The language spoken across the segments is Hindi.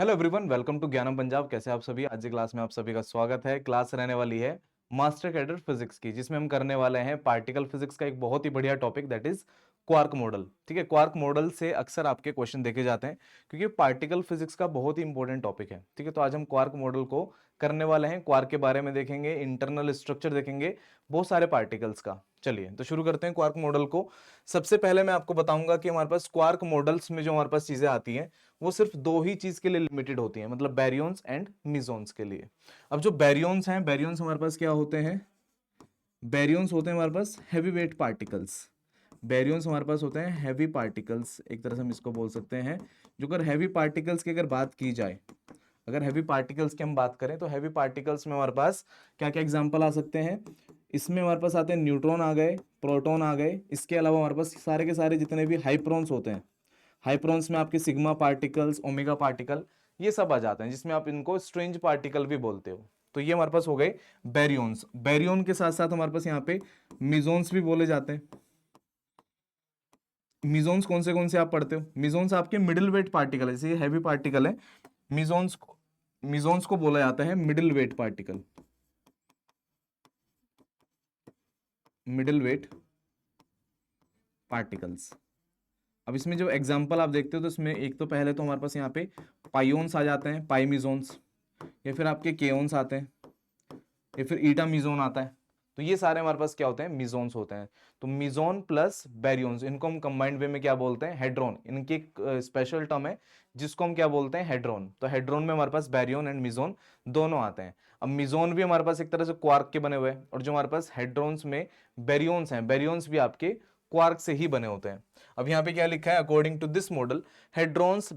हेलो एवरीवन, वेलकम टू ज्ञानम पंजाब। कैसे आप सभी? आज की क्लास में आप सभी का स्वागत है। क्लास रहने वाली है मास्टर कैडर फिजिक्स की, जिसमें हम करने वाले हैं पार्टिकल फिजिक्स का एक बहुत ही बढ़िया topic, that is quark model. ठीक है, क्वार्क मॉडल से अक्सर आपके क्वेश्चन देखे जाते हैं क्योंकि पार्टिकल फिजिक्स का बहुत ही इंपॉर्टेंट टॉपिक है। ठीक है, तो आज हम क्वार्क मॉडल को करने वाले हैं। क्वार्क के बारे में देखेंगे, इंटरनल स्ट्रक्चर देखेंगे, बहुत सारे पार्टिकल्स का। चलिए तो शुरू करते हैं क्वार्क मॉडल को। सबसे पहले मैं आपको बताऊंगा कि हमारे पास क्वार्क मॉडल्स में जो हमारे पास चीजें आती हैं वो सिर्फ दो ही चीज के लिए लिमिटेड होती हैं, मतलब बैरियंस एंड मिजोन्स के लिए। अब जो बैरियंस हैं, बैरियंस हमारे पास क्या होते हैं? बैरियंस होते हैं हमारे पास हैवी वेट पार्टिकल्स। बैरियंस हमारे पास होते हैं हैवी पार्टिकल्स, एक तरह से हम इसको बोल सकते हैं। जो अगर हैवी पार्टिकल्स की अगर बात की जाए, अगर हैवी पार्टिकल्स की हम बात करें तो हैवी पार्टिकल्स में हमारे पास क्या क्या एग्जांपल आ सकते हैं? इसमें हमारे पास आते हैं न्यूट्रॉन आ गए, प्रोटॉन आ गए। इसके अलावा हमारे पास सारे के सारे जितने भी हाइप्रोन्स होते हैं, हाइप्रोन्स में आपके सिग्मा पार्टिकल्स, ओमेगा पार्टिकल, ये सब आ जाते हैं, जिसमें आप इनको स्ट्रेंज पार्टिकल भी बोलते हो। तो ये हमारे पास हो गए बैरियंस। बैरियन के साथ साथ हमारे पास यहाँ पे मिजोन्स भी बोले जाते हैं। मिजोन्स कौन से आप पढ़ते हो? मिजोन्स आपके मिडिल वेट पार्टिकल है, जैसे ये हैवी पार्टिकल है। मिजोन्स को बोला जाता है middle weight particle, middle weight particles. अब इसमें जो एग्जांपल आप देखते हो तो इसमें एक तो पहले तो हमारे पास यहाँ पे पाइओन्स आ जाते हैं, पाइमिजोन्स, या फिर आपके केओन्स आते हैं, या फिर ईटा मिजोन आता है। तो ये सारे हमारे पास क्या होते हैं? मिजोन्स होते हैं। तो मिजोन प्लस बैरियंस, इनको हम कंबाइंड वे में क्या बोलते हैं? हेड्रोन। इनकी एक स्पेशल टर्म है जिसको हम क्या बोलते हैं? हेड्रोन। तो हेड्रोन में हमारे पास बैरियन एंड मिजोन दोनों आते हैं। अब मिजोन भी हमारे पास एक तरह से क्वार्क के बने हुए हैं, और जो हमारे पास हेड्रोन्स में बैरियंस हैं, बैरियंस भी आपके क्वार्क से ही बने होते हैं। अब यहाँ पे क्या लिखा है? According to this model, hadrons,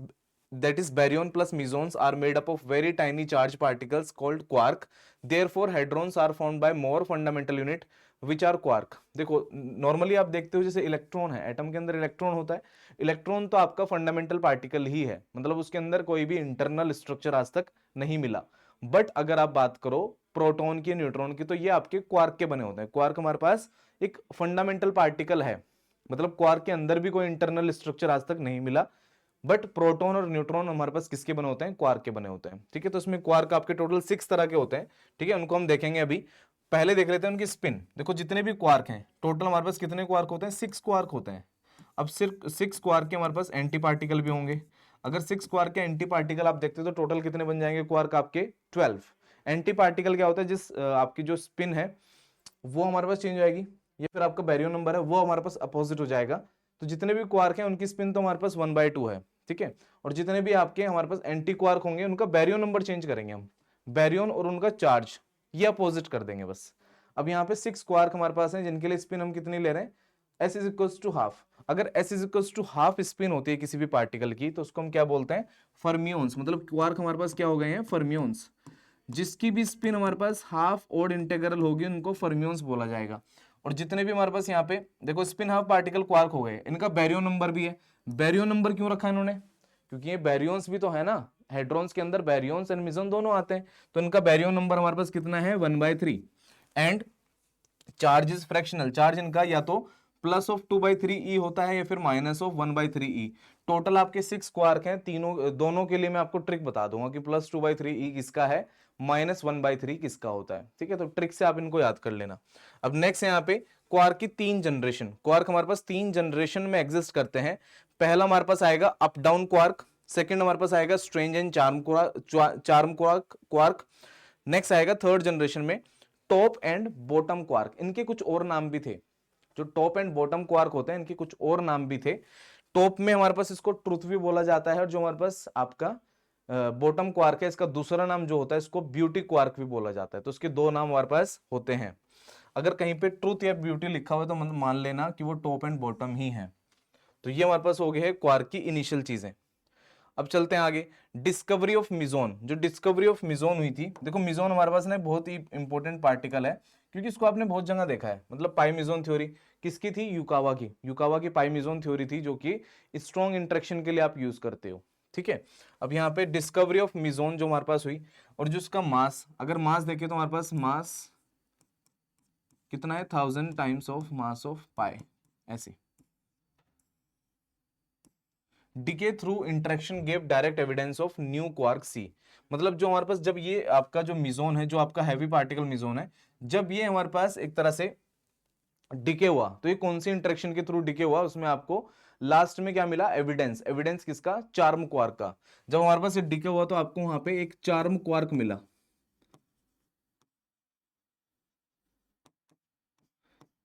that is baryon plus mesons, are made up of very tiny charged particles called quark. Therefore hadrons are formed by more fundamental unit which are quark. देखो, नॉर्मली आप देखते हो जैसे इलेक्ट्रॉन है, एटम के अंदर इलेक्ट्रॉन होता है। इलेक्ट्रॉन तो आपका फंडामेंटल पार्टिकल ही है, मतलब उसके अंदर कोई भी इंटरनल स्ट्रक्चर आज तक नहीं मिला। बट अगर आप बात करो प्रोटॉन की, न्यूट्रॉन की, तो ये आपके क्वार्क के बने होते हैं। क्वार्क हमारे पास एक फंडामेंटल पार्टिकल है, मतलब क्वार्क के अंदर भी कोई इंटरनल स्ट्रक्चर आज तक नहीं मिला। बट प्रोटॉन और न्यूट्रॉन हमारे पास किसके बने होते हैं? क्वार्क के बने होते हैं। ठीक है, तो इसमें क्वार्क आपके टोटल 6 तरह के होते हैं। ठीक है, उनको हम देखेंगे अभी। पहले देख लेते हैं उनकी स्पिन। देखो, जितने भी क्वार्क हैं टोटल हमारे पास कितने क्वार्क होते हैं? 6 क्वार्क होते हैं। अब सिर्फ 6 क्वार्क के हमारे पास एंटी पार्टिकल भी होंगे। अगर 6 क्वार्क के एंटी पार्टिकल आप देखते हो तो टोटल कितने बन जाएंगे क्वार्क आपके? 12। एंटी पार्टिकल क्या होता है? जिस आपकी जो स्पिन है वो हमारे पास चेंज हो जाएगी, या फिर आपका बैरियन नंबर है वो हमारे पास अपोजिट हो जाएगा। तो जितने भी क्वार्क हैं उनकी स्पिन तो हमारे पास 1/2 है। ठीक है, और जितने भी आपके हमारे पास एंटी क्वार्क होंगे उनका बैरियन नंबर चेंज करेंगे हम। बैरियन और उनका चार्ज ये अपोजिट कर देंगे बस। अब यहाँ पे 6 क्वार्क हमारे पास हैं जिनके लिए स्पिन हम कितनी ले रहे हैं? S is equals to half. अगर S is equals to half spin होती है किसी भी पार्टिकल की तो उसको हम क्या बोलते हैं? फर्मियोन्स। मतलब क्वार्क हमारे पास क्या हो गए हैं? फर्मियोन्स। जिसकी भी स्पिन हमारे पास हाफ ओड इंटेग्रल होगी उनको फर्मियोन्स बोला जाएगा। और जितने भी हमारे पास यहाँ पे देखो स्पिन हाफ पार्टिकल क्वार्क हो गए, इनका बैरियन नंबर भी है। बैरियन नंबर क्यों रखा इन्होंने? क्योंकि ये बैरियंस भी तो है ना, हेड्रॉन्स के अंदर बैरियंस एंड मिजन दोनों आते हैं। तो इनका बैरियन नंबर हमारे पास कितना है? 1/3। And charge is fractional, charge इनका या तो प्लस ऑफ 2/3 होता है या फिर माइनस ऑफ 1/3। टोटल आपके 6 क्वार्क हैं, तीनों दोनों के लिए मैं आपको ट्रिक बता दूंगा कि +2/3 किसका है, -1/3 किसका होता है। ठीक है, तो ट्रिक से आप इनको याद कर लेना। अब नेक्स्ट है यहाँ पे क्वार्क की 3 जनरेशन। क्वार्क हमारे पास 3 जनरेशन में एग्जिस्ट करते हैं। पहला हमारे पास आएगा अप डाउन क्वार्क, सेकंड हमारे पास आएगा strange and charm quark. Next आएगा थर्ड जनरेशन में टॉप एंड बॉटम क्वार्क। इनके कुछ और नाम भी थे, जो टॉप एंड बॉटम क्वार्क होते हैं इनके कुछ और नाम भी थे। टॉप में हमारे पास इसको ट्रुथ भी बोला जाता है, और जो हमारे पास आपका बॉटम क्वार्क है इसका दूसरा नाम जो होता है इसको ब्यूटी क्वार्क भी बोला जाता है। तो इसके दो नाम हमारे पास होते हैं। अगर कहीं पे ट्रुथ या ब्यूटी लिखा हुआ है तो मतलब मान लेना कि वो टॉप एंड बॉटम ही है। तो ये हमारे पास हो गए है क्वार्क की इनिशियल चीजें। अब चलते हैं आगे। डिस्कवरी ऑफ मिजोन, जो डिस्कवरी ऑफ मिजोन हुई थी, देखो मिजोन हमारे पास ना बहुत ही इंपॉर्टेंट पार्टिकल है क्योंकि इसको आपने बहुत जगह देखा है। मतलब पाई मिजोन थ्योरी किसकी थी? युकावा की। युकावा की पाई मिजोन थ्योरी थी जो कि स्ट्रॉन्ग इंटरेक्शन के लिए आप यूज करते हो। ठीक है, अब यहाँ पे डिस्कवरी ऑफ मिजोन जो हमारे पास हुई, और जो उसका मास, अगर मास देखें तो हमारे पास मास कितना है? 1000 times of mass of pi, ऐसे। Decay through interaction gave direct evidence of new quark C. मतलब जो हमारे पास जब ये आपका जो मिजोन है, जो आपका हैवी पार्टिकल मिजोन है, जब ये हमारे पास एक तरह से डिके हुआ, तो ये कौन सी इंटरेक्शन के थ्रू डिके हुआ, उसमें आपको लास्ट में क्या मिला, एविडेंस। एविडेंस किसका, चार्म क्वार्क का। जब हमारे पास ये डिके हुआ तो आपको वहां पे एक चार्म क्वार्क मिला।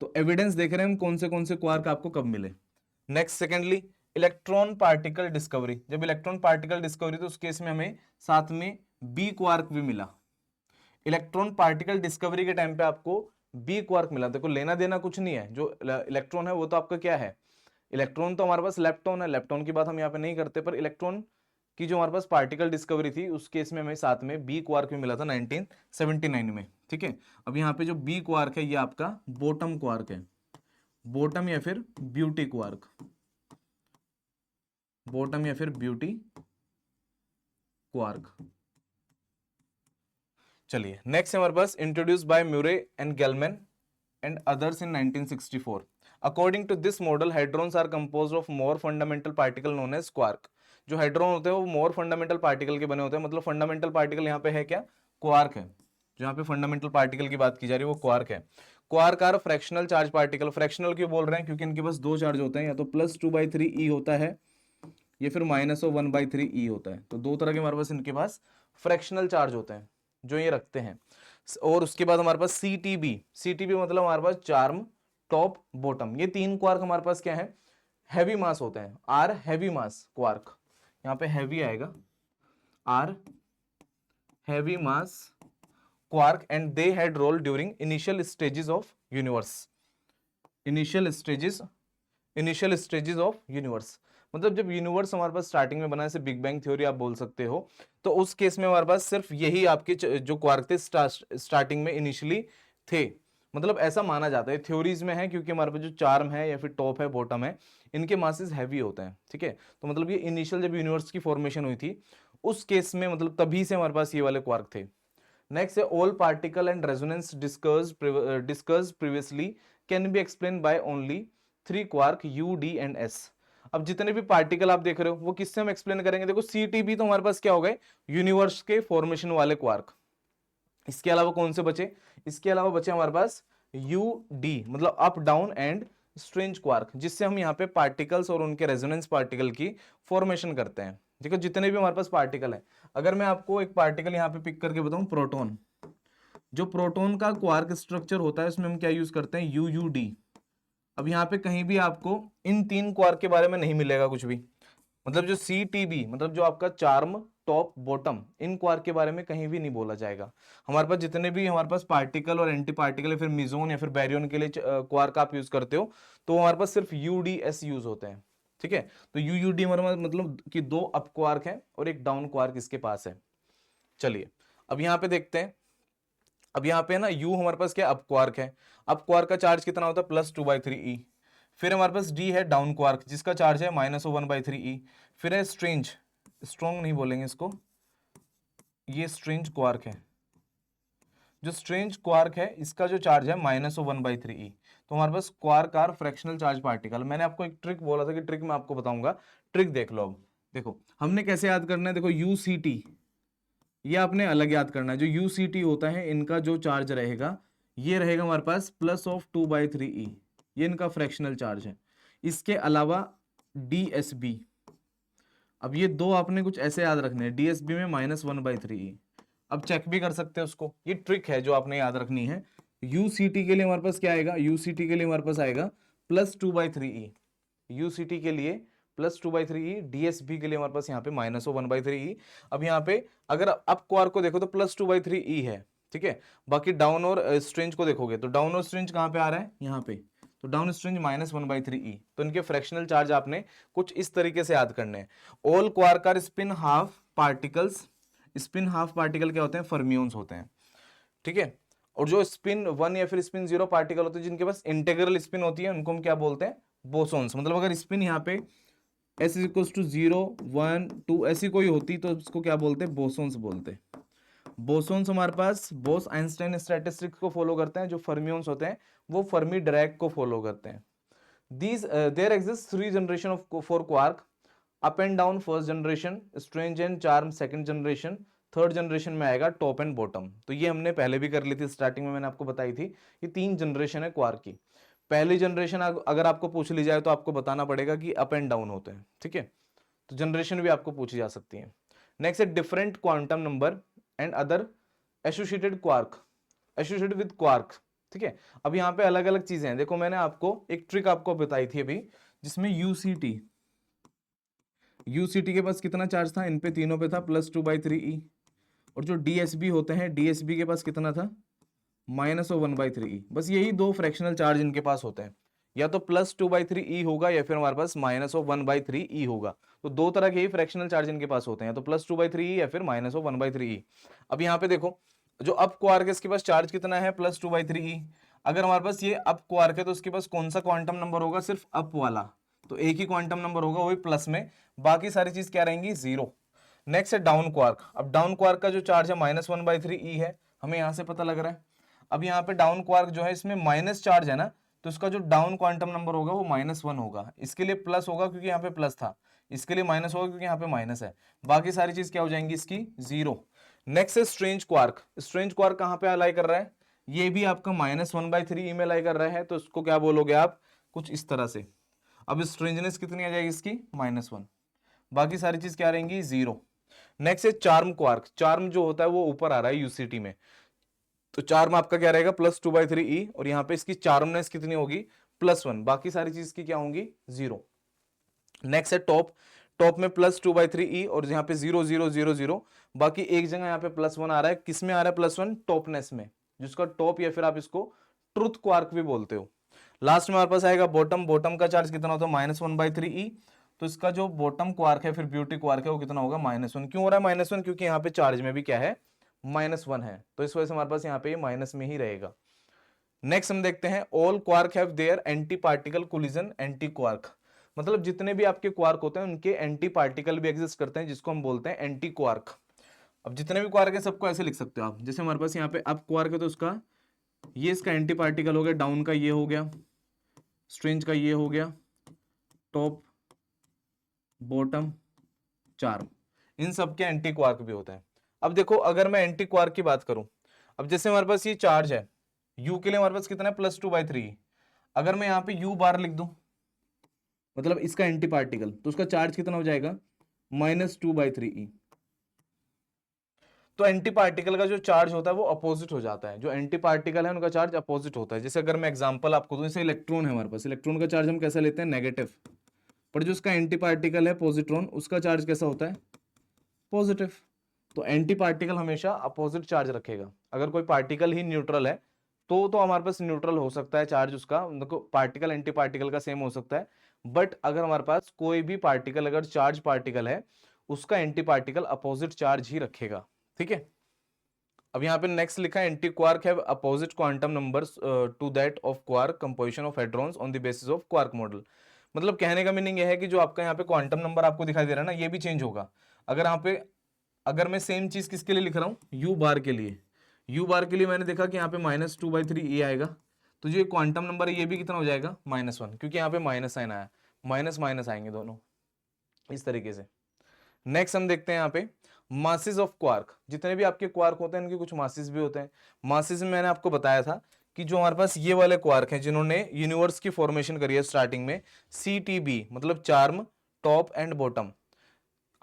तो एविडेंस देख रहे हैं हम कौन से क्वार्क आपको कब मिले। Next secondly, electron particle discovery. जब इलेक्ट्रॉन पार्टिकल डिस्कवरी तो उस केस में हमें साथ में बी क्वार्क भी मिला। इलेक्ट्रॉन पार्टिकल डिस्कवरी के टाइम पे आपको बी क्वार्क मिला। देखो लेना देना कुछ नहीं है, जो इलेक्ट्रॉन है वो तो आपका क्या है, इलेक्ट्रॉन तो हमारे पास लेप्टॉन है, लेप्टॉन की बात हम यहाँ पे नहीं करते, पर इलेक्ट्रॉन की जो हमारे पास पार्टिकल डिस्कवरी थी उस केस में हमें साथ में बी क्वार्क भी मिला था 1979 में। ठीक है, अब यहाँ पे जो बी क्वार्क है ये आपका बॉटम क्वार्क है, बॉटम या फिर ब्यूटी क्वार्क, बॉटम या फिर ब्यूटी क्वार्क। चलिए नेक्स्ट हमारे पास introduced by Murray and Gell-Mann and others in 1964। According to this model hadrons are composed of more fundamental particle known as quark. जो हाइड्रॉन होते हैं वो मोर फंडामेंटल पार्टिकल के बने होते हैं, मतलब फंडामेंटल पार्टिकल यहाँ पे है क्या, क्वार्क है। जो यहाँ पे फंडामेंटल पार्टिकल की बात की जा रही है वो क्वार्क है। Quark are fractional charge particle. Fractional क्यों बोल रहे हैं, क्योंकि इनके पास दो चार्ज होते हैं, या तो +2/3 E होता है या फिर -1/3 E होता है। तो दो तरह के हमारे पास इनके पास फ्रैक्शनल चार्ज होते हैं जो ये रखते हैं। और उसके बाद हमारे पास CTB, CTB मतलब हमारे पास चार्म, टॉप, बॉटम, ये तीन क्वार्क हमारे पास क्या है, हैवी मास होते हैं। आर हैवी मास क्वार्क, यहाँ पे हैवी आएगा, are heavy mass quark and they had role during initial stages of universe. Initial stages of universe मतलब जब यूनिवर्स हमारे पास स्टार्टिंग में बना, जैसे बिग बैंग थ्योरी आप बोल सकते हो, तो उस केस में हमारे पास सिर्फ यही आपके जो क्वार्क थे स्टार्टिंग में इनिशियली थे। मतलब ऐसा माना जाता है, थ्योरीज में है, क्योंकि हमारे पास जो चार्म है या फिर टॉप है, बॉटम है, इनके मासेस हैवी होते हैं। ठीक है, तो मतलब ये इनिशियल जब यूनिवर्स की फॉर्मेशन हुई थी उस केस में, मतलब तभी से हमारे पास ये वाले क्वार्क थे। नेक्स्ट है all particle and resonance discussed previously can be explain by only 3 quark U, D and S। अब जितने भी पार्टिकल आप देख रहे हो वो किससे हम एक्सप्लेन करेंगे, देखो CTB तो हमारे पास क्या हो गए, यूनिवर्स के फॉर्मेशन वाले क्वार्क। इसके अलावा कौन से बचे, इसके अलावा बचे हमारे पास UD मतलब up down and strange quark, जिससे हम यहाँ पे पार्टिकल्स और उनके रेजोनेंस पार्टिकल की फॉर्मेशन करते हैं। देखो जितने भी हमारे पास पार्टिकल है, अगर मैं आपको एक पार्टिकल यहाँ पे पिक करके बताऊं, प्रोटॉन, जो प्रोटॉन का क्वार्क स्ट्रक्चर होता है उसमें हम क्या यूज करते हैं, UUD। अब यहाँ पे कहीं भी आपको इन तीन क्वार्क के बारे में नहीं मिलेगा कुछ भी, मतलब जो CTB मतलब जो आपका चार्म, टॉप, बॉटम, इन क्वार्क के बारे में कहीं भी नहीं बोला जाएगा। हमारे पास जितने भी हमारे पास पार्टिकल और एंटी पार्टिकल या फिर मिजोन या फिर बैरियन के लिए क्वार्क आप यूज करते हो, तो हमारे पास सिर्फ UDS यूज होते हैं। ठीक है, तो UUD हमारा मतलब कि दो अप क्वार्क है और एक डाउन क्वार्क इसके पास है। चलिए अब यहाँ पे देखते हैं, अब यहाँ पे ना U हमारे पास क्या, अप क्वार्क है। अप क्वार्क का चार्ज कितना होता है, +2/3 E। फिर हमारे पास D है डाउन क्वार्क, जिसका चार्ज है -1/3 E। फिर है स्ट्रेंज, स्ट्रॉन्ग नहीं बोलेंगे इसको, ये स्ट्रेंज क्वार्क है। जो स्ट्रेंज क्वार्क है इसका जो चार्ज है -1/3 E। तो हमारे पास quark are fractional charge particle. मैंने आपको एक ट्रिक बोला था कि ट्रिक मैं आपको बताऊंगा, ट्रिक देख लो। अब देखो हमने कैसे याद करना है, देखो UCT ये आपने अलग याद करना है। जो UCT होता है इनका जो चार्ज रहेगा ये रहेगा हमारे पास +2/3 E, ये इनका फ्रैक्शनल चार्ज है। इसके अलावा DSB, अब ये दो आपने कुछ ऐसे याद रखने हैं, DSB में -1/3 E। अब चेक भी कर सकते हैं उसको, ये ट्रिक है जो आपने याद रखनी है। UCT के लिए हमारे पास क्या आएगा, UCT के लिए हमारे पास आएगा +2/3 E, UCT के लिए +2/3 E, DSB के लिए हमारे पास यहाँ पे -1/3 E। अब यहाँ पे अगर अप क्वार्क को देखो तो +2/3 E है। ठीक है, बाकी डाउन और स्ट्रेंज को देखोगे तो डाउन और स्ट्रेंज कहाँ पे आ रहा है, यहाँ पे, तो डाउन स्ट्रेंज -1/3 E। तो इनके फ्रैक्शनल चार्ज आपने कुछ इस तरीके से याद करने हैं। All quark are spin half particles, spin half particle क्या होते हैं, फर्मियोन्स होते हैं। ठीक है, और जो स्पिन 1 या फिर स्पिन 0 पार्टिकल होते हैं जिनके पास इंटीग्रल स्पिन होती है उनको हम क्या बोलते हैं, बोसोन्स। मतलब अगर स्पिन यहाँ पे S = 0, 1, 2 ऐसी कोई होती तो उसको क्या बोलते हैं, बोसोन्स बोलते हैं। बोसोन्स हमारे पास बोस आइंस्टाइन स्टैटिस्टिक्स को फॉलो करते हैं। जो फर्मियोन्स होते हैं वो फर्मी डिरैक को फॉलो करते हैं। These there exists 3 generation of 4 quark, up and down first generation, strange and charm second generation, third generation में आएगा टॉप एंड बॉटम। तो ये हमने पहले भी कर ली थी, स्टार्टिंग में मैंने आपको बताई थी। ये 3 जनरेशन है क्वार्क की। पहली जनरेशन अगर आपको पूछ ली जाए तो आपको बताना पड़ेगा कि अप एंड डाउन होते हैं, ठीक है। तो जनरेशन भी आपको पूछी जा सकती है। नेक्स्ट है different quantum number and other associated quark, associated with quark, ठीक है। अब यहाँ पे अलग अलग चीजें हैं। देखो मैंने आपको एक ट्रिक आपको बताई थी अभी, जिसमें यूसीटी, यूसीटी के पास कितना चार्ज था, इन पे तीनों पे था +2/3e। और जो डीएसबी होते हैं, डीएसबी के पास कितना था, -1/3e। बस यही दो फ्रैक्शनल चार्ज इनके पास होते हैं, या तो +2/3e होगा या फिर हमारे पास -1/3e होगा। तो दो तरह के ही फ्रैक्शनल चार्ज इनके पास होते हैं, तो +2/3e या फिर -1/3e। अब यहाँ पे देखो, जो अप क्वार्क है इसके पास चार्ज कितना है, +2/3e। अगर हमारे पास ये अप क्वार्क है तो उसके पास कौन सा क्वांटम नंबर होगा, सिर्फ अप वाला। तो एक ही क्वांटम नंबर होगा, वही प्लस में, बाकी सारी चीज क्या रहेंगी, 0। नेक्स्ट है डाउन क्वार्क। अब डाउन क्वार्क का जो चार्ज है -1/3e है, हमें यहां से पता लग रहा है। अब यहाँ पे डाउन क्वार्क जो है, इसमें माइनस चार्ज है ना, तो इसका जो डाउन क्वांटम नंबर होगा वो -1 होगा। इसके लिए प्लस होगा क्योंकि यहाँ पे प्लस था, इसके लिए माइनस होगा क्योंकि यहाँ पे माइनस है। बाकी सारी चीज क्या हो जाएंगी इसकी, 0। नेक्स्ट है स्ट्रेंज क्वार्क। स्ट्रेंज क्वार्क कहाँ पे अलाई कर रहा है, ये भी आपका -1/3e में अलाई कर रहा है, तो इसको क्या बोलोगे आप, कुछ इस तरह से। अब स्ट्रेंजनेस कितनी आ जाएगी इसकी, -1। बाकी सारी चीज क्या रहेंगी, 0। नेक्स्ट है चार्म क्वार्क। चार्म जो होता है वो ऊपर आ रहा है यूसीटी में, तो चार्म आपका क्या रहेगा, +2/3e। और यहाँ पे इसकी चार्मनेस कितनी होगी, +1। बाकी सारी चीज की क्या होंगी, 0। नेक्स्ट है टॉप। टॉप में +2/3e और यहाँ पे 0 0 0 0। बाकी एक जगह यहाँ पे +1 आ रहा है, किस में आ रहा है +1, टॉपनेस में, जिसका टॉप या फिर आप इसको ट्रुथ क्वार्क भी बोलते हो। लास्ट में हमारे पास आएगा बॉटम। बॉटम का चार्ज कितना होता है, -1/3e। तो इसका जो बॉटम क्वार्क है, फिर ब्यूटी क्वार्क है, वो कितना होगा, -1। क्यों हो रहा है -1, क्योंकि यहाँ पे चार्ज में भी क्या है, -1 है, तो इस वजह से हमारे पास यहाँ पे माइनस में ही रहेगा। नेक्स्ट हम देखते हैं all quark have their anti particle collision anti quark. मतलब जितने भी आपके क्वार्क होते हैं उनके एंटी पार्टिकल भी एग्जिस्ट करते हैं, जिसको हम बोलते हैं एंटी क्वार्क। अब जितने भी क्वार्क है सबको ऐसे लिख सकते हो आप, जैसे हमारे पास यहाँ पे अप क्वार्क है तो उसका ये इसका एंटी पार्टिकल हो गया, डाउन का ये हो गया, स्ट्रेंज का ये हो गया, टॉप बॉटम चार्म, इन सब के एंटी क्वार्क भी होते हैं। अब देखो अगर मैं एंटी क्वार्क की बात करूं, अब जैसे हमारे पास ये चार्ज है, u के लिए हमारे पास कितना है, +2/3। अगर मैं यहाँ पे u बार लिख दूं, मतलब इसका एंटी पार्टिकल, तो उसका चार्ज कितना हो जाएगा, -2/3e। तो एंटी पार्टिकल का जो चार्ज होता है वो अपोजिट हो जाता है, जो एंटी पार्टिकल है उनका चार्ज अपोजिट होता है। जैसे अगर मैं एग्जांपल आपको दूं, जैसे इलेक्ट्रॉन है हमारे पास, इलेक्ट्रॉन का चार्ज हम कैसा लेते हैं, नेगेटिव। पर जो उसका एंटी पार्टिकल है पॉजिट्रॉन, उसका चार्ज कैसा होता है, पॉजिटिव। तो एंटी पार्टिकल हमेशा अपोजिट चार्ज रखेगा। अगर कोई पार्टिकल ही न्यूट्रल है तो हमारे पास न्यूट्रल हो सकता है चार्ज उसका, देखो पार्टिकल एंटी पार्टिकल का सेम हो सकता है। बट अगर हमारे पास कोई भी पार्टिकल अगर चार्ज पार्टिकल है, उसका एंटी पार्टिकल अपोजिट चार्ज ही रखेगा, ठीक है। अब यहाँ पे नेक्स्ट लिखा है anti quark have opposite quantum numbers to that of quark, composition of hadrons on the basis of quark model. मतलब कहने का मीनिंग यह है कि जो आपका यहाँ पे क्वांटम नंबर आपको दिखाई दे रहा है ना, ये भी चेंज होगा। अगर यहाँ पे, अगर मैं सेम चीज किसके लिए लिख रहा हूँ, यू बार के लिए, यू बार के लिए मैंने देखा कि यहाँ पे -2/3e आएगा, तो जो क्वांटम नंबर है ये भी कितना हो जाएगा, -1, क्योंकि यहाँ पे माइनस साइन आया, माइनस माइनस आएंगे दोनों इस तरीके से। नेक्स्ट हम देखते हैं यहाँ पे मासेस ऑफ क्वार्क। जितने भी आपके क्वार्क होते हैं इनके कुछ मासेस भी होते हैं। मासेस में मैंने आपको बताया था कि जो हमारे पास ये वाले क्वार्क हैं जिन्होंने यूनिवर्स की फॉर्मेशन करी है स्टार्टिंग में, CTB मतलब charm, top and bottom,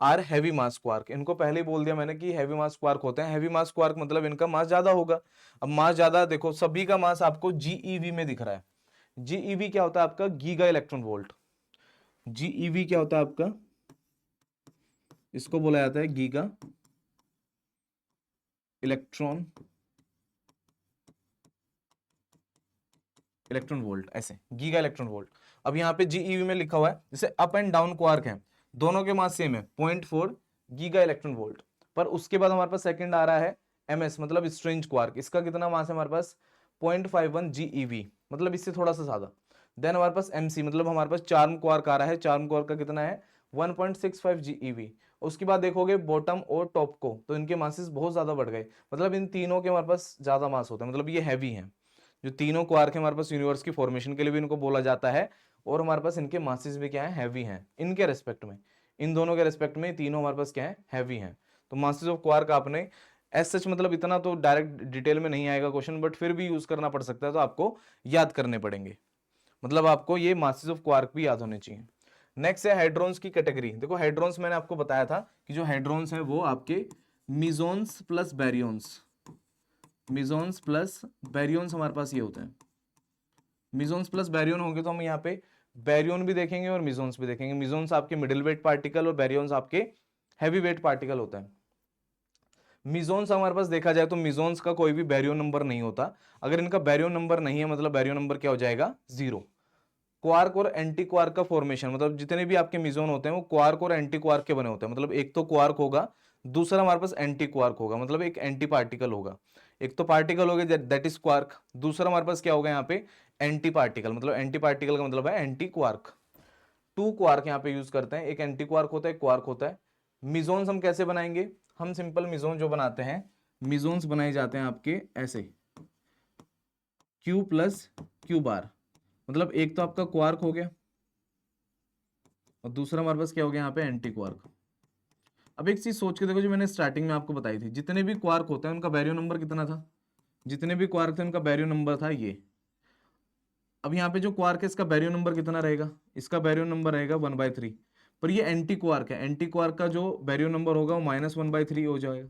are heavy mass quark. इनको पहले ही बोल दिया मैंने कि हैवी मास क्वार्क होते हैं। हैवी मास क्वार्क मतलब इनका मास ज्यादा होगा। अब मास ज्यादा, देखो सभी का मास आपको GeV में दिख रहा है। GeV क्या होता है आपका, गीगा इलेक्ट्रॉन वोल्ट। GeV क्या होता है आपका, इसको बोला जाता है गीगा इलेक्ट्रॉन वोल्ट, ऐसे गीगा इलेक्ट्रॉन वोल्ट। अब यहाँ पे GeV में लिखा हुआ है, जैसे अप एंड डाउन क्वार्क है, दोनों के मास सेम है 0.4 गीगा इलेक्ट्रॉन वोल्ट। पर उसके बाद हमारे पास सेकंड आ रहा है MS मतलब स्ट्रेंज क्वार्क। इसका कितना मास है हमारे पास, 0.51 GeV, मतलब इससे थोड़ा सा ज्यादा। देन हमारे पास MC मतलब हमारे पास चार्म क्वार्क आ रहा है। चार्म क्वार्क का कितना है, 1.65 GeV। उसके बाद देखोगे बॉटम और टॉप को, तो इनके मासेस बहुत ज्यादा बढ़ गए। मतलब इन तीनों के हमारे पास ज्यादा मास होता है, मतलब ये हैवी है। जो तीनों क्वार्क है हमारे पास यूनिवर्स की फॉर्मेशन के लिए भी इनको बोला जाता है, और हमारे पास इनके मासेस भी क्या है, हैवी हैं इनके रेस्पेक्ट में। इन दोनों के रेस्पेक्ट में तीनों हमारे पास क्या है, हैवी हैं। तो मासेस ऑफ क्वार्क आपने एज सच मतलब इतना तो डायरेक्ट डिटेल में नहीं आएगा क्वेश्चन, बट फिर भी यूज करना पड़ सकता है, तो आपको याद करने पड़ेंगे। मतलब आपको ये मासेस ऑफ क्वार्क भी याद होने चाहिए। नेक्स्ट है हाइड्रोन्स की कैटेगरी। देखो हाइड्रोन्स मैंने आपको बताया था कि जो हाइड्रोन्स है वो आपके मिजोन्स प्लस बैरियोन्स, मिजोन्स प्लस बैरियोन्स हमारे पास ये होते हैं। मिजोन्स प्लस बैरियोन होंगे तो हम यहाँ पे बैरियोन भी देखेंगे और मिजोन्स भी देखेंगे। मिजोन्स आपके मिडिल वेट पार्टिकल और बैरियोन्स आपके हैवी वेट पार्टिकल होते हैं। मिजोन्स हमारे पास देखा जाए तो मिजोन्स का कोई भी बैरियोन नंबर नहीं होता। अगर इनका बैरियोन नंबर नहीं है मतलब बैरियोन नंबर क्या हो जाएगा, 0। क्वार्क और एंटी क्वार्क का फॉर्मेशन, मतलब जितने भी आपके मिजोन होते हैं वो क्वार्क और एंटी क्वार्क के बने होते हैं। मतलब एक तो क्वार्क होगा, दूसरा हमारे पास एंटी क्वार्क होगा, मतलब एक एंटी पार्टिकल होगा। एक तो पार्टिकल हो गया दैट इज क्वार्क, दूसरा हमारे पास क्या होगा यहाँ पे, एंटी पार्टिकल। मतलब एंटी पार्टिकल का मतलब है एंटी क्वार्क। टू क्वार्क यहाँ पे यूज करते हैं, एक एंटी क्वार्क होता है, एक क्वार्क होता है। मिजोन्स हम कैसे बनाएंगे, हम सिंपल मिजोन जो बनाते हैं, मिजोन्स बनाए जाते हैं आपके ऐसे, क्यू प्लस क्यू बार। मतलब एक तो आपका क्वार्क हो गया और दूसरा हमारे पास क्या हो गया यहाँ पे, एंटी क्वार्क। अब एक चीज सोच के देखो, जो मैंने स्टार्टिंग में आपको बताई थी, जितने भी क्वार्क होते हैं उनका बैरियो नंबर कितना था, जितने भी क्वार्क थे उनका बैरियो नंबर था ये। अब यहाँ पे जो क्वार्क है इसका बैरियो नंबर कितना रहेगा, इसका बैरियो नंबर रहेगा 1/3। पर ये एंटी क्वार्क है, एंटी क्वार्क का जो बैरियो नंबर होगा वो -1/3 हो जाएगा।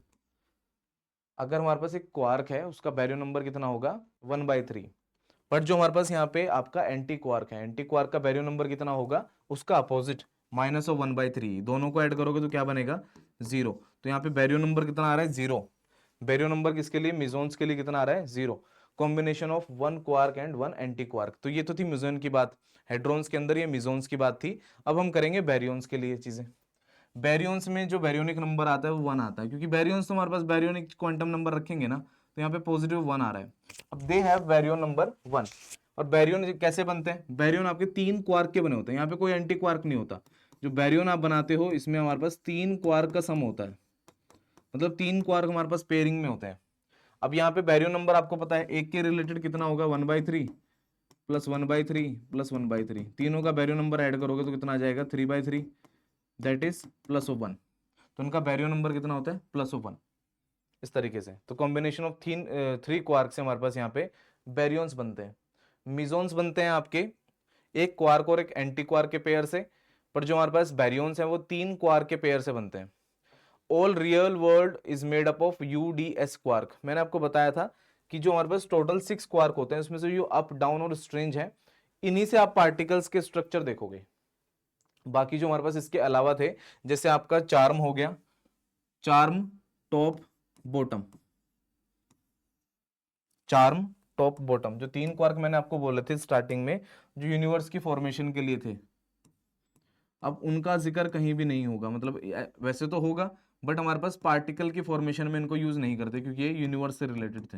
अगर हमारे पास एक क्वार्क है उसका बैरियो नंबर कितना होगा, 1/3। बट जो हमारे पास यहाँ पे आपका एंटी क्वार्क है, एंटी क्वार्क का बैरियो नंबर कितना होगा, उसका अपोजिट, -1/3। दोनों को ऐड करोगे तो क्या बनेगा, 0। तो यहाँ पे बैरियो नंबर कितना आ रहा है, 0। बैरियो नंबर किसके लिए, मिजोन्स के लिए कितना आ रहा है, 0। Combination of 1 quark and 1 anti quark. तो ये तो थी मिजोन की बात, हेड्रोन्स के अंदर ये मिजोन्स की बात थी। अब हम करेंगे बैरियोन्स के लिए चीजें। बैरियोन्स में जो बैरियोनिक नंबर आता है वो 1 आता है, क्योंकि बैरियोन्स तो हमारे पास बैरियोनिक क्वांटम नंबर रखेंगे ना, तो यहाँ पे +1 आ रहा है। अब दे हैव बैरियोन नंबर 1। और बैरियोन कैसे बनते हैं, बैरियोन आपके 3 क्वार्क के बने होते हैं, यहाँ पे कोई एंटी क्वार्क नहीं होता। जो बैरियोन आप बनाते हो इसमें हमारे पास 3 क्वार्क का सम होता है, मतलब 3 क्वार्क हमारे पास पेयरिंग में होते हैं। अब यहाँ पे बैरियोन नंबर आपको पता है एक के रिलेटेड कितना होगा, 1/3 प्लस 1/3 प्लस 1/3। तीनों का बैरियोन नंबर ऐड करोगे तो कितना आ जाएगा, 3/3, दैट इज +1। तो उनका बैरियो नंबर कितना होता है, +1। इस तरीके से तो कॉम्बिनेशन ऑफ 3 क्वार्क से हमारे पास यहाँ पे बैरियोन्स बनते हैं। मिजोन्स बनते हैं आपके एक क्वार्क और एक एंटी क्वार्क के पेयर से, पर जो हमारे पास बैरियोन्स हैं वो 3 क्वार्क के पेयर से बनते हैं। All real world is made up of UDS quark. मैंने आपको बताया था कि जो हमारे पास टोटल 6 क्वार्क होते हैं उसमें से जो अप डाउन और स्ट्रेंज है, इन्हीं से आप पार्टिकल्स के स्ट्रक्चर देखोगे। बाकी जो हमारे पास इसके अलावा थे, जैसे आपका चार्म हो गया, charm top bottom, charm top bottom, जो 3 क्वार्क मैंने आपको बोले थे स्टार्टिंग में जो यूनिवर्स की फॉर्मेशन के लिए थे, अब उनका जिक्र कहीं भी नहीं होगा। मतलब वैसे तो होगा बट हमारे पास पार्टिकल की फॉर्मेशन में इनको यूज नहीं करते क्योंकि ये यूनिवर्स से रिलेटेड थे।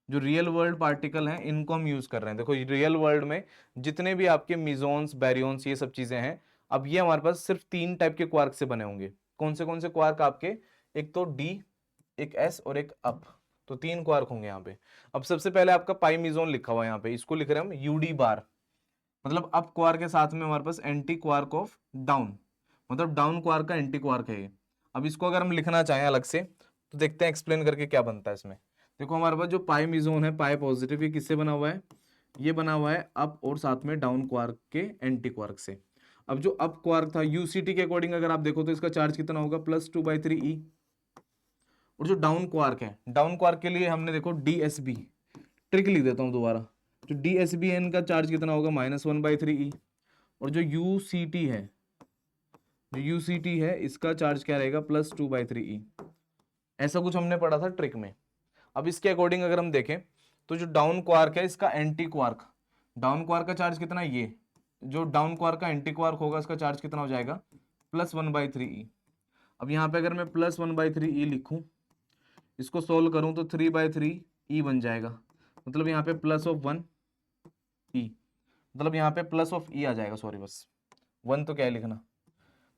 जो रियल वर्ल्ड पार्टिकल हैं इनको हम यूज कर रहे हैं। देखो रियल वर्ल्ड में जितने भी आपके मिजोन्स बैरियोन्स ये सब चीजें हैं, अब ये हमारे पास सिर्फ 3 टाइप के क्वार्क से बने होंगे। कौन से क्वार्क आपके, एक तो डी, एक एस और एक अप। तो 3 क्वार्क होंगे यहाँ पे। अब सबसे पहले आपका पाई मिजोन लिखा हुआ है यहाँ पे, इसको लिख रहे हैं हम UD बार। मतलब अप क्वार्क के साथ में हमारे पास एंटी क्वार्क ऑफ डाउन, मतलब डाउन क्वार्क का एंटी क्वार्क है ये। अब इसको अगर हम लिखना चाहें अलग से तो देखते हैं एक्सप्लेन करके क्या बनता है इसमें। देखो हमारे पास जो पाई मिजोन है, पाई पॉजिटिव, ये किससे बना हुआ है, ये बना हुआ है अप और साथ में डाउन क्वार्क के एंटी क्वार्क से। अब जो अप क्वार्क था UCT के अकॉर्डिंग अगर आप देखो तो इसका चार्ज कितना होगा, +2/3 E। और जो डाउन क्वार्क है, डाउन क्वार्क के लिए हमने देखो DSB, ट्रिक लिख देता हूँ दोबारा, जो DSB है इनका चार्ज कितना होगा, -1/3 E। और जो UCT है, जो UCT है इसका चार्ज क्या रहेगा, +2/3E। ऐसा कुछ हमने पढ़ा था ट्रिक में। अब इसके अकॉर्डिंग अगर हम देखें तो जो डाउन क्वार्क है इसका एंटी क्वार्क, डाउन क्वार्क का चार्ज कितना है, ये जो डाउन क्वार्क का एंटी क्वार्क होगा इसका चार्ज कितना हो जाएगा, +1/3E। अब यहाँ पे अगर मैं +1/3E लिखूं, इसको सोल्व करूं तो 3/3E बन जाएगा। मतलब यहाँ पे +1E, मतलब यहाँ पे +E आ जाएगा, सॉरी बस 1 तो क्या है लिखना।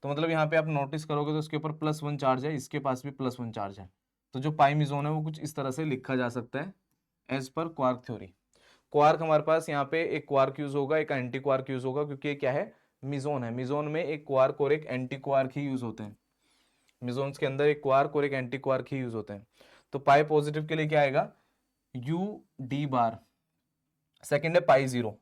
तो मतलब यहाँ पे आप नोटिस करोगे तो इसके ऊपर +1 चार्ज है, इसके पास भी +1 चार्ज है। तो जो पाई मिजोन है वो कुछ इस तरह से लिखा जा सकता है as per quark theory. Quark हमारे पास यहाँ पे एक क्वार्क यूज होगा, एक एंटी क्वार्क यूज होगा, क्योंकि ये क्या है, मिजोन है, मिजोन में एक क्वार्क और एक एंटी क्वार्क ही यूज होते हैं। मिजोन्स के अंदर एक क्वार्क और एक एंटी क्वार्क ही यूज होते हैं। तो पाई पॉजिटिव के लिए क्या आएगा, यू डी बार। सेकेंड है पाई जीरो।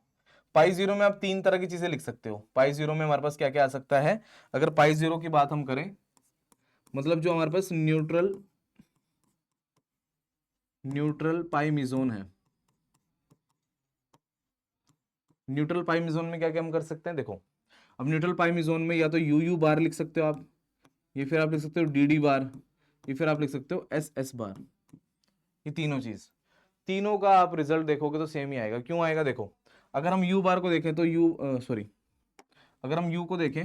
पाई जीरो में आप तीन तरह की चीजें लिख सकते हो। पाई जीरो में हमारे पास क्या क्या आ सकता है, अगर पाई जीरो की बात हम करें, मतलब जो हमारे पास न्यूट्रल पाई मिजोन है, न्यूट्रल पाई मिजोन में क्या क्या हम कर सकते हैं, देखो अब न्यूट्रल पाई मिजोन में या तो यू यू बार लिख सकते हो आप, ये फिर आप लिख सकते हो डी डी बार, ये फिर आप लिख सकते हो एस एस बार। ये तीनों चीज, तीनों का आप रिजल्ट देखोगे तो सेम ही आएगा। क्यों आएगा, देखो अगर हम यू बार को देखें तो अगर हम यू को देखें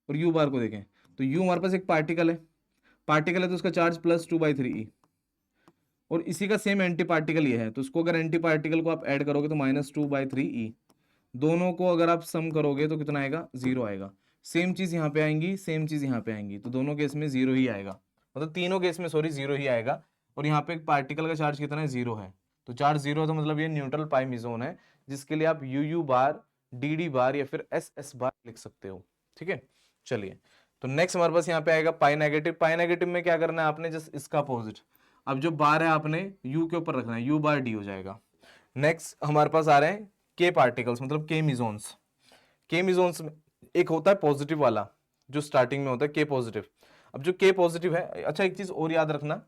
और यू बार को देखें, तो यू हमारे पास एक पार्टिकल है तो उसका चार्ज +2/3e, और इसी का सेम एंटी पार्टिकल ये है, तो उसको अगर एंटी पार्टिकल को आप ऐड करोगे तो -2/3e, दोनों को अगर आप सम करोगे तो कितना आएगा, 0 आएगा। सेम चीज यहाँ पे आएंगी, सेम चीज यहाँ पे आएंगी, तो दोनों केस में 0 ही आएगा, मतलब तीनों केस में 0 ही आएगा। और यहाँ पे एक पार्टिकल का चार्ज कितना है, 0 है, तो चार्ज 0 है, तो मतलब ये न्यूट्रल पाई मिजोन है, जिसके लिए आप you U bar, D D बार या फिर एस एस बार लिख सकते हो। ठीक है, चलिए तो नेक्स्ट हमारे पास यहाँ पे आएगा पाई नेगेटिव। पाई नेगेटिव में क्या करना है आपने, जस्ट इसका अपोजिट, अब जो बार है आपने यू के ऊपर रखना है, यू बार डी हो जाएगा। नेक्स्ट हमारे पास आ रहे हैं के पार्टिकल्स, मतलब के मिजोन्स। के मिजोन्स में एक होता है पॉजिटिव वाला, जो स्टार्टिंग में होता है के पॉजिटिव। अब जो के पॉजिटिव है, अच्छा एक चीज और याद रखना,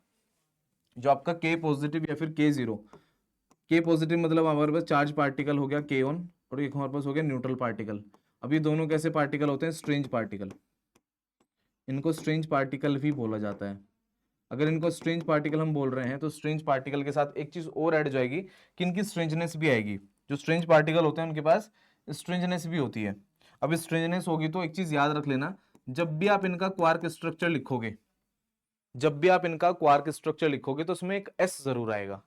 जो आपका के पॉजिटिव या फिर के जीरो, के पॉजिटिव मतलब हमारे पास चार्ज पार्टिकल हो गया के ऑन, और एक हमारे पास हो गया न्यूट्रल पार्टिकल। अब ये दोनों कैसे पार्टिकल होते हैं, स्ट्रेंज पार्टिकल, इनको स्ट्रेंज पार्टिकल भी बोला जाता है। अगर इनको स्ट्रेंज पार्टिकल हम बोल रहे हैं, तो स्ट्रेंज पार्टिकल के साथ एक चीज और ऐड हो जाएगी कि इनकी स्ट्रेंजनेस भी आएगी। जो स्ट्रेंज पार्टिकल होते हैं उनके पास स्ट्रेंजनेस भी होती है। अब स्ट्रेंजनेस होगी तो एक चीज याद रख लेना, जब भी आप इनका क्वार्क स्ट्रक्चर लिखोगे, तो उसमें एक एस जरूर आएगा।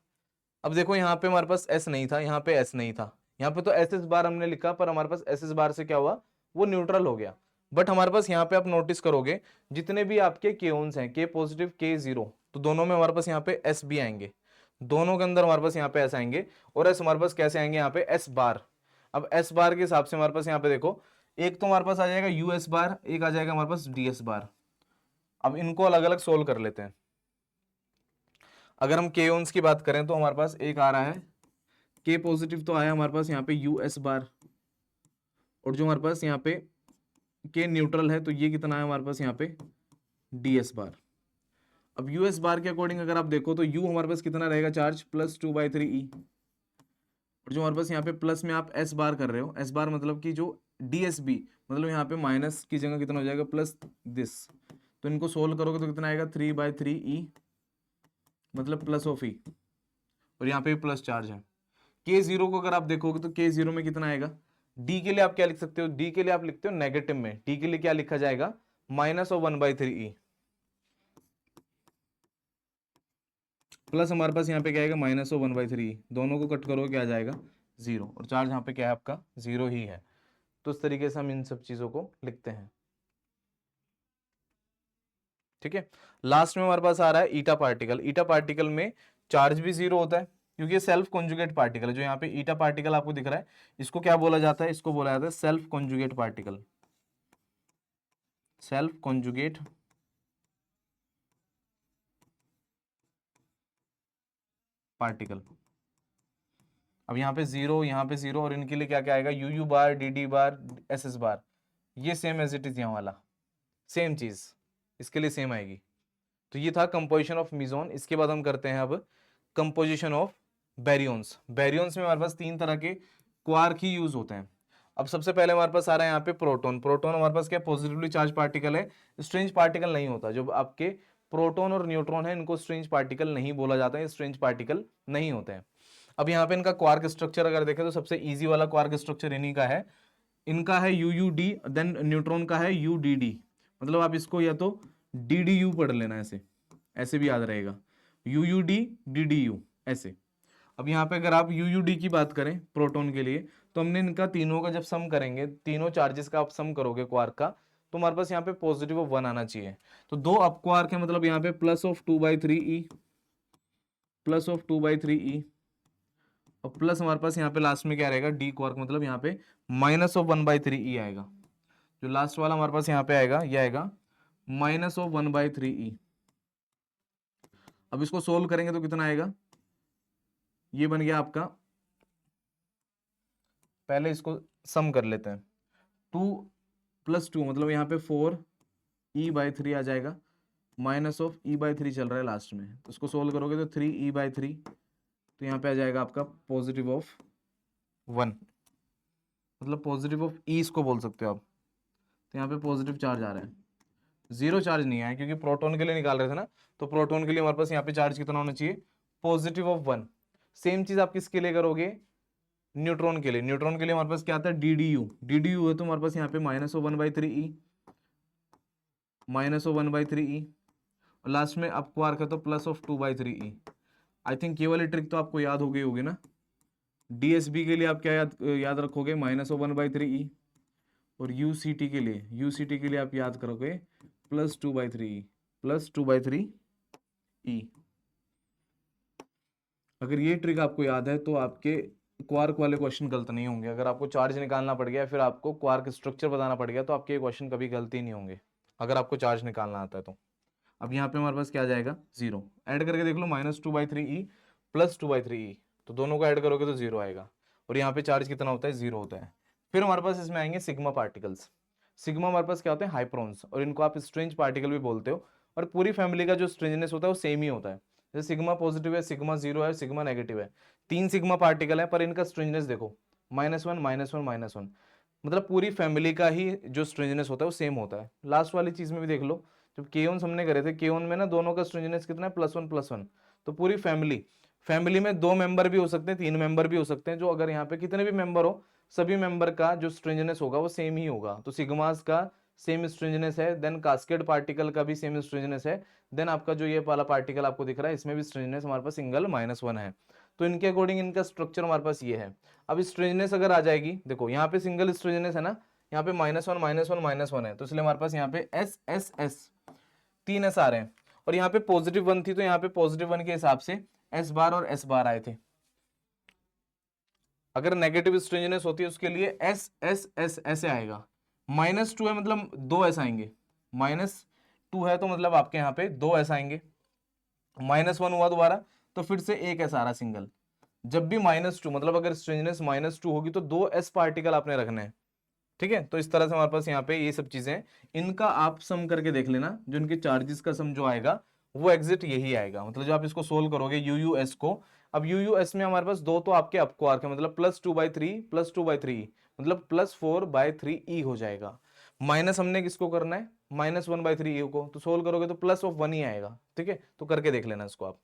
अब देखो यहाँ पे हमारे पास एस नहीं था, यहाँ पे एस नहीं था, यहाँ पे तो एस एस बार हमने लिखा, पर हमारे पास एस एस बार से क्या हुआ, वो न्यूट्रल हो गया। बट हमारे पास यहाँ पे आप नोटिस करोगे, जितने भी आपके केओन्स हैं, के पॉजिटिव के जीरो, तो दोनों में हमारे पास यहाँ पे एस भी आएंगे, दोनों के अंदर हमारे पास यहाँ पे एस आएंगे, और एस हमारे पास कैसे आएंगे, यहाँ पे एस बार। अब एस बार के हिसाब से हमारे पास यहाँ पे देखो, एक तो हमारे पास आ जाएगा यूएस बार, एक आ जाएगा हमारे पास डीएस बार। अब इनको अलग अलग सोल्व कर लेते हैं। अगर हम केओन्स की बात करें तो हमारे पास एक आ रहा है के पॉजिटिव, तो आया हमारे पास यहाँ पे यूएस बार, और जो हमारे पास यहाँ पे के न्यूट्रल है, तो ये कितना है हमारे पास यहाँ पे डीएस बार। अब यूएस बार के अकॉर्डिंग अगर आप देखो तो यू हमारे पास कितना रहेगा, चार्ज +2/3e, और जो हमारे पास यहाँ पे प्लस में आप एस बार कर रहे हो, एस बार मतलब कि जो डीएसबी, मतलब यहाँ पे माइनस की जगह कितना हो जाएगा, प्लस दिस, तो इनको सोल्व करोगे तो कितना आएगा, 3/3e, मतलब प्लस ऑफ ई, और यहाँ पे प्लस चार्ज है। के जीरो को अगर आप देखोगे तो के जीरो में कितना आएगा, डी के लिए आप क्या लिख सकते हो, डी के लिए आप लिखते हो नेगेटिव में, डी के लिए क्या लिखा जाएगा, -1/3e, प्लस हमारे पास यहाँ पे क्या आएगा, -1/3e, दोनों को कट करो क्या आ जाएगा, 0, और चार्ज यहाँ पे क्या है आपका, 0 ही है। तो इस तरीके से हम इन सब चीजों को लिखते हैं। ठीक है, लास्ट में हमारे पास आ रहा है ईटा पार्टिकल। ईटा पार्टिकल में चार्ज भी 0 होता है, क्योंकि ये सेल्फ कॉन्जुगेट पार्टिकल है। जो यहाँ पे ईटा पार्टिकल आपको दिख रहा है, इसको क्या बोला जाता है, इसको बोला जाता है self conjugate particle, self conjugate particle. अब यहाँ पे 0, यहाँ पे 0, और इनके लिए क्या क्या आएगा, U U bar, D D bar, S S bar, ये सेम एज इट इज यहाँ वाला, सेम चीज इसके लिए सेम आएगी। तो ये था कंपोजिशन ऑफ मिजोन। इसके बाद हम करते हैं अब कंपोजिशन ऑफ बैरियंस। बैरियंस में हमारे पास तीन तरह के क्वार्क ही यूज होते हैं। अब सबसे पहले हमारे पास आ रहा है यहाँ पे प्रोटॉन। प्रोटॉन हमारे पास क्या, पॉजिटिवली चार्ज पार्टिकल है, स्ट्रेंज पार्टिकल नहीं होता। जो आपके प्रोटॉन और न्यूट्रॉन है, इनको स्ट्रेंज पार्टिकल नहीं बोला जाता है, स्ट्रेंज पार्टिकल नहीं होते हैं। अब यहाँ पे इनका क्वार्क स्ट्रक्चर अगर देखें तो सबसे इजी वाला क्वार्क स्ट्रक्चर इन्हीं का है, इनका है U U D, then neutron का है यू डी डी, मतलब आप इसको या तो डी डी यू पढ़ लेना, ऐसे ऐसे भी याद रहेगा, you U D D D you ऐसे। अब यहाँ पे अगर आप यू यू डी की बात करें प्रोटॉन के लिए, तो हमने इनका तीनों का जब सम करेंगे, तीनों चार्जेस का आप सम करोगे क्वार्क का, तो हमारे पास यहाँ पे +1 आना चाहिए। तो दो अप क्वार्क है, मतलब यहाँ पे +2/3e, +2/3e, और प्लस हमारे पास यहाँ पे लास्ट में क्या रहेगा, डी क्वार्क, मतलब यहाँ पे -1/3e आएगा। जो लास्ट वाला हमारे पास यहाँ पे आएगा ये आएगा -1/3e। अब इसको सोल्व करेंगे तो कितना आएगा, ये बन गया आपका, पहले इसको सम कर लेते हैं, 2 + 2 मतलब यहाँ पे 4e/3 आ जाएगा, -e/3 चल रहा है लास्ट में, तो इसको सोल्व करोगे तो 3e/3, तो यहाँ पे आ जाएगा आपका +1, मतलब +e इसको बोल सकते हो आप। तो यहाँ पे पॉजिटिव चार्ज आ रहा है, जीरो चार्ज नहीं आया क्योंकि प्रोटॉन के लिए निकाल रहे थे ना, तो प्रोटॉन के लिए हमारे पास यहाँ पे चार्ज कितना होना चाहिए, +1। सेम चीज आप किसके लिए करोगे, न्यूट्रॉन के लिए। न्यूट्रॉन के लिए हमारे पास क्या आता है, DDU है, तो हमारे पास यहाँ पे -1/3e, -1/3e, और लास्ट में आप क्वार्क है तो +2/3e। आई थिंक ये वाली ट्रिक तो आपको याद हो गई होगी ना। DSB के लिए आप क्या याद रखोगे, -1/3e, और UCT के लिए आप याद करोगे +2/3e। अगर ये ट्रिक आपको याद है तो आपके क्वार्क वाले क्वेश्चन गलत नहीं होंगे। अगर आपको चार्ज निकालना पड़ गया फिर आपको क्वार्क स्ट्रक्चर बताना पड़ गया तो आपके क्वेश्चन कभी गलती नहीं होंगे, अगर आपको चार्ज निकालना आता है तो। अब यहाँ पे हमारे पास क्या आ जाएगा, 0। ऐड करके देख लो, -2/3e +2/3e, तो दोनों को ऐड करोगे तो 0 आएगा, और यहाँ पे चार्ज कितना होता है, 0 होता है। फिर हमारे पास इसमें आएंगे सिग्मा पार्टिकल्स। सिग्मा हमारे पास क्या होते हैं, हाइप्रोन्स, और इनको आप स्ट्रेंज पार्टिकल भी बोलते हो, और पूरी फैमिली का जो स्ट्रेंजनेस होता है वो सेम ही होता है। जैसे सिग्मा पॉजिटिव है, सिग्मा 0 है, सिग्मा नेगेटिव है, 3 सिग्मा पार्टिकल है, पर इनका स्ट्रेंजनेस देखो -1 -1 -1, मतलब पूरी फैमिली का ही जो स्ट्रेंजनेस होता है वो सेम होता है। लास्ट वाली चीज में भी देख लो, जब केओन्स हमने करे थे, केओन में ना दोनों का स्ट्रेंजनेस कितना है, +1 तो पूरी फैमिली में 2 मेंबर भी हो सकते हैं, 3 मेंबर भी हो सकते हैं, जो अगर यहाँ पे कितने भी मेंबर हो, सभी मेंबर का जो स्ट्रेंजनेस होगा वो सेम ही होगा। तो सिग्मास का सेम स्ट्रेंजनेस है, देन कास्केड पार्टिकल का भी सेम स्ट्रेंजनेस है, देन आपका जो ये वाला पार्टिकल आपको दिख रहा है इसमें भी स्ट्रेंजनेस हमारे पास सिंगल -1 है। तो इनके अकॉर्डिंग इनका स्ट्रक्चर हमारे पास ये है। अब स्ट्रेंजनेस अगर आ जाएगी, देखो यहाँ पे सिंगल स्ट्रेंजनेस है ना, यहाँ पे -1 -1 -1 है, तो इसलिए हमारे पास यहाँ पे S 3 S आ रहे हैं, और यहाँ पे +1 थी तो यहाँ पे +1 के हिसाब से S बार और S बार आए थे। अगर नेगेटिव स्ट्रेंजनेस होती है उसके लिए S S S ऐसे आएगा। -2 है मतलब 2 S आएंगे, -2 है तो मतलब आपके यहाँ पे 2 S आएंगे। -1 हुआ दोबारा तो फिर से एक S आ रहा सिंगल। जब भी -2 मतलब अगर स्ट्रेंजनेस -2 होगी तो 2 S पार्टिकल आपने रखने हैं, ठीक है। तो इस तरह से हमारे पास यहाँ पे ये सब चीजें हैं, इनका आप सम करके देख लेना, जो इनके चार्जेस का सम जो आएगा वो एग्जिट यही आएगा। मतलब जो आप इसको सोल्व करोगे UUS को, अब UUS में हमारे पास 2 तो आपके अपक्वार्क है, मतलब +2/3 मतलब +4/3e हो जाएगा। माइनस हमने किसको करना है, -1/3e को, तो सोल्व करोगे तो +1 ही आएगा, ठीक है। तो करके देख लेना इसको आप।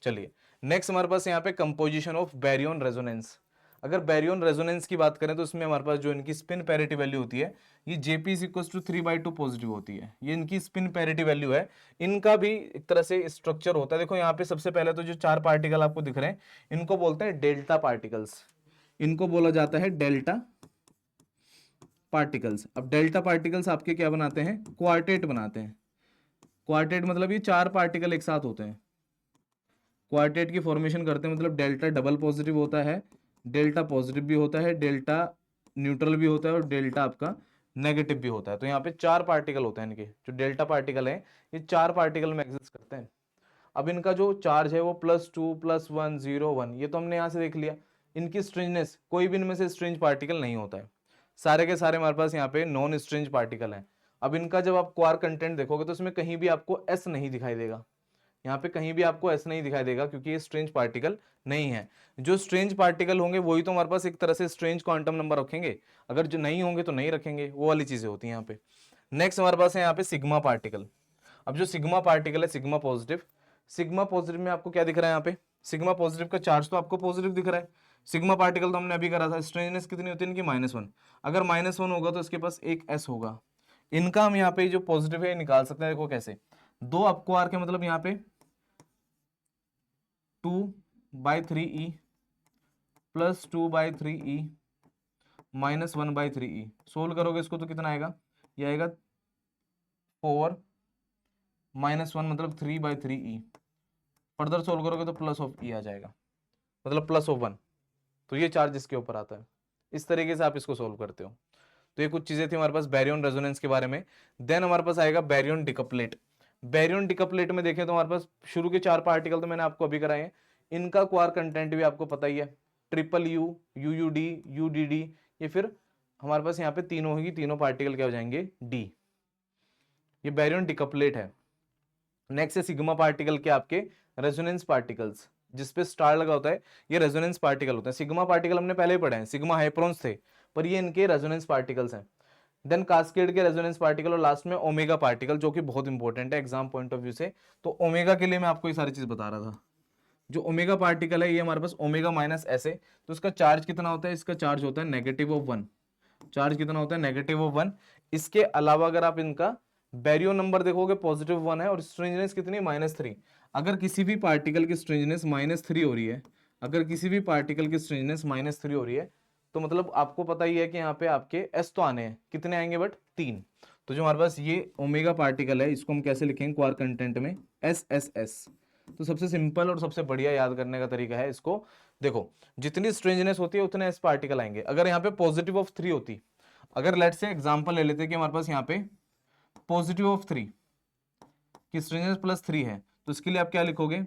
चलिए नेक्स्ट हमारे पास यहाँ पे कंपोजिशन ऑफ बैरियन रेजोनेंस। अगर बैरियन रेजोनेंस की बात करें तो इसमें हमारे पास जो इनकी स्पिन पैरिटी वैल्यू होती है, ये Jp = 3/2 पॉजिटिव होती है, ये इनकी स्पिन पैरिटी वैल्यू है। इनका भी एक तरह से स्ट्रक्चर होता है। देखो यहाँ पे सबसे पहले तो जो 4 पार्टिकल आपको दिख रहे हैं इनको बोलते हैं डेल्टा पार्टिकल्स, इनको बोला जाता है डेल्टा पार्टिकल्स। अब डेल्टा पार्टिकल्स आपके क्या बनाते हैं, क्वार्टेट बनाते हैं। क्वार्टेट मतलब ये 4 पार्टिकल एक साथ होते हैं, क्वार्टेट की फॉर्मेशन करते हैं, मतलब डेल्टा डबल पॉजिटिव होता है, डेल्टा पॉजिटिव भी होता है, डेल्टा न्यूट्रल भी होता है, और डेल्टा आपका नेगेटिव भी होता है। तो यहाँ पे 4 पार्टिकल होते हैं इनके, जो डेल्टा पार्टिकल हैं ये 4 पार्टिकल में एग्जिस्ट करते हैं। अब इनका जो चार्ज है वो +2 +1 0 1, ये तो हमने यहाँ से देख लिया। इनकी स्ट्रेंजनेस, कोई भी इनमें से स्ट्रेंज पार्टिकल नहीं होता है, सारे के सारे हमारे पास यहाँ पे नॉन स्ट्रेंज पार्टिकल हैं। अब इनका जब आप क्वार्क कंटेंट देखोगे तो इसमें कहीं भी आपको S नहीं दिखाई देगा, यहाँ पे कहीं भी आपको ऐसा नहीं दिखाई देगा, क्योंकि ये स्ट्रेंज पार्टिकल नहीं है। जो स्ट्रेंज पार्टिकल होंगे वही तो हमारे पास एक तरह से स्ट्रेंज क्वांटम नंबर रखेंगे, अगर जो नहीं होंगे तो नहीं रखेंगे, वो वाली चीजें होती हैं यहाँ पे। नेक्स्ट हमारे पास है यहाँ पे सिग्मा पार्टिकल। अब जो सिग्मा पार्टिकल है सिग्मा पॉजिटिव में आपको क्या दिख रहा है, यहाँ पे सिग्मा पॉजिटिव का चार्ज तो आपको पॉजिटिव दिख रहा है। सिग्मा पार्टिकल तो हमने अभी करा था, स्ट्रेंजनेस कितनी होती है इनकी, -1। अगर -1 होगा तो इसके पास एक S होगा। इनका हम यहाँ पे जो पॉजिटिव है निकाल सकते हैं, देखो कैसे, 2 अपक्वार्क है, मतलब यहाँ पे 2/3e +2/3e -1/3e। सोल्व करोगे इसको तो कितना आएगा, ये आएगा 4 -1 मतलब 3/3e। फर्दर सोल्व करोगे तो +e आ जाएगा, मतलब +1। तो ये चार्ज इसके ऊपर आता है। इस तरीके से आप इसको सोल्व करते हो। तो ये कुछ चीजें थी हमारे पास बैरियन रेजोनेंस के बारे में। देन हमारे पास आएगा बैरियन डिकप्लेट। बैरियन डिकप्लेट में देखें तो हमारे पास शुरू के 4 पार्टिकल तो मैंने आपको अभी कराए हैं, इनका क्वार कंटेंट भी आपको पता ही है, ट्रिपल यू, यूयूडी, यूडीडी, ये फिर हमारे पास यहाँ पे तीनों ही तीनों पार्टिकल क्या हो जाएंगे, डी। ये बैरियन डिकप्लेट है। नेक्स्ट है सिग्मा पार्टिकल के आपके रेजोनेंस पार्टिकल्स, जिसपे स्टार लगा होता है, ये रेजोनेंस पार्टिकल होते हैं। सिग्मा पार्टिकल हमने पहले ही पढ़े हैं, सिग्मा हाइप्रोन्स थे, पर ये इनके रेजोनेंस पार्टिकल्स हैं। देन कास्केड के रेजोनेंस पार्टिकल, और लास्ट में ओमेगा पार्टिकल, जो कि बहुत इंपॉर्टेंट है एग्जाम पॉइंट ऑफ व्यू से। तो ओमेगा के लिए मैं आपको ये सारी चीज बता रहा था। जो ओमेगा पार्टिकल है ये हमारे पास ओमेगा माइनस एस है, तो इसका चार्ज कितना होता है, इसका चार्ज होता है -1। चार्ज कितना होता है, -1। इसके अलावा अगर आप इनका बैरियो नंबर देखोगे +1 है, और स्ट्रेंजनेस कितनी, -3। अगर किसी भी पार्टिकल की स्ट्रेंजनेस -3 हो रही है, अगर किसी भी पार्टिकल की स्ट्रेंजनेस -3 हो रही है, तो मतलब आपको पता ही है कि यहाँ पे आपके एस तो आने हैं, कितने आएंगे, बट 3। तो जो हमारे पास ये ओमेगा पार्टिकल है, इसको हम कैसे लिखेंगे क्वार कंटेंट में, SSS। तो सबसे सिंपल और सबसे बढ़िया याद करने का तरीका है इसको, देखो जितनी स्ट्रेंजनेस होती है उतने एस पार्टिकल आएंगे। अगर यहाँ पे +3 होती, अगर लेट से एग्जांपल ले लेते हैं कि हमारे पास यहाँ पे +3 की स्ट्रेंजनेस +3 है, तो इसके लिए आप क्या लिखोगे,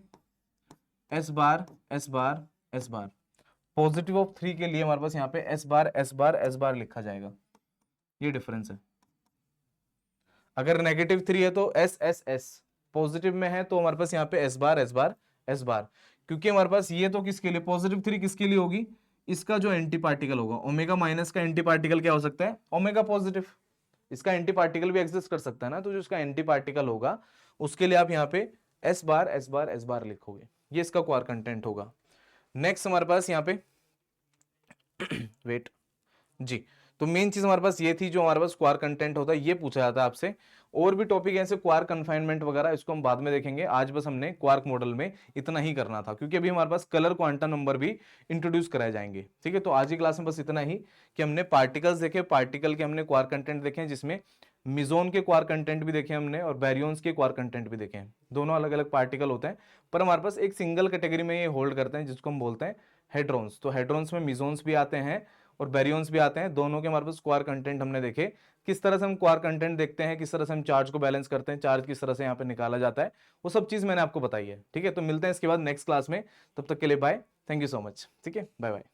S बार S बार S बार। +3 के लिए हमारे पास यहाँ पे S बार S बार S बार लिखा जाएगा, ये डिफरेंस है। अगर -3 है तो SSS, पॉजिटिव में है तो हमारे पास यहाँ पे S बार S बार S बार, क्योंकि हमारे पास ये तो किसके लिए, +3 किसके लिए होगी, इसका जो एंटी पार्टिकल होगा, ओमेगा माइनस का एंटी पार्टिकल क्या हो सकता है, ओमेगा पॉजिटिव। इसका एंटी पार्टिकल भी एग्जिस्ट कर सकता है ना, तो जो इसका एंटी पार्टिकल होगा उसके लिए आप यहाँ पे S बार S बार S बार लिखोगे, ये इसका क्वार कंटेंट होगा। नेक्स्ट हमारे पास यहाँ पे वेट जी, तो मेन चीज हमारे पास ये थी, जो हमारे पास क्वार कंटेंट होता है ये पूछा जाता है आपसे। और भी टॉपिक ऐसे क्वार कन्फाइनमेंट वगैरह, इसको हम बाद में देखेंगे। आज बस हमने क्वार्क मॉडल में इतना ही करना था, क्योंकि अभी हमारे पास कलर क्वांटम नंबर भी इंट्रोड्यूस कराए जाएंगे। ठीक है, तो आज की क्लास में बस इतना ही कि हमने पार्टिकल्स देखे, पार्टिकल के हमने क्वार कंटेंट देखे, जिसमें मिजोन के क्वार कंटेंट भी देखे हमने, और बैरियंस के क्वार कंटेंट भी देखे हैं। दोनों अलग अलग पार्टिकल होते हैं, पर हमारे पास एक सिंगल कैटेगरी में ये होल्ड करते हैं, जिसको हम बोलते हैं हेड्रॉन्स। तो हेड्रॉन्स में मिजोन्स भी आते हैं और बैरियंस भी आते हैं। दोनों के हमारे पास क्वार कंटेंट हमने देखे, किस तरह से हम क्वार कंटेंट देखते हैं, किस तरह से हम चार्ज को बैलेंस करते हैं, चार्ज किस तरह से यहाँ पे निकाला जाता है, वो सब चीज मैंने आपको बताई है। ठीक है, तो मिलते हैं इसके बाद नेक्स्ट क्लास में, तब तक के लिए bye, thank you so much. ठीक है, बाय बाय।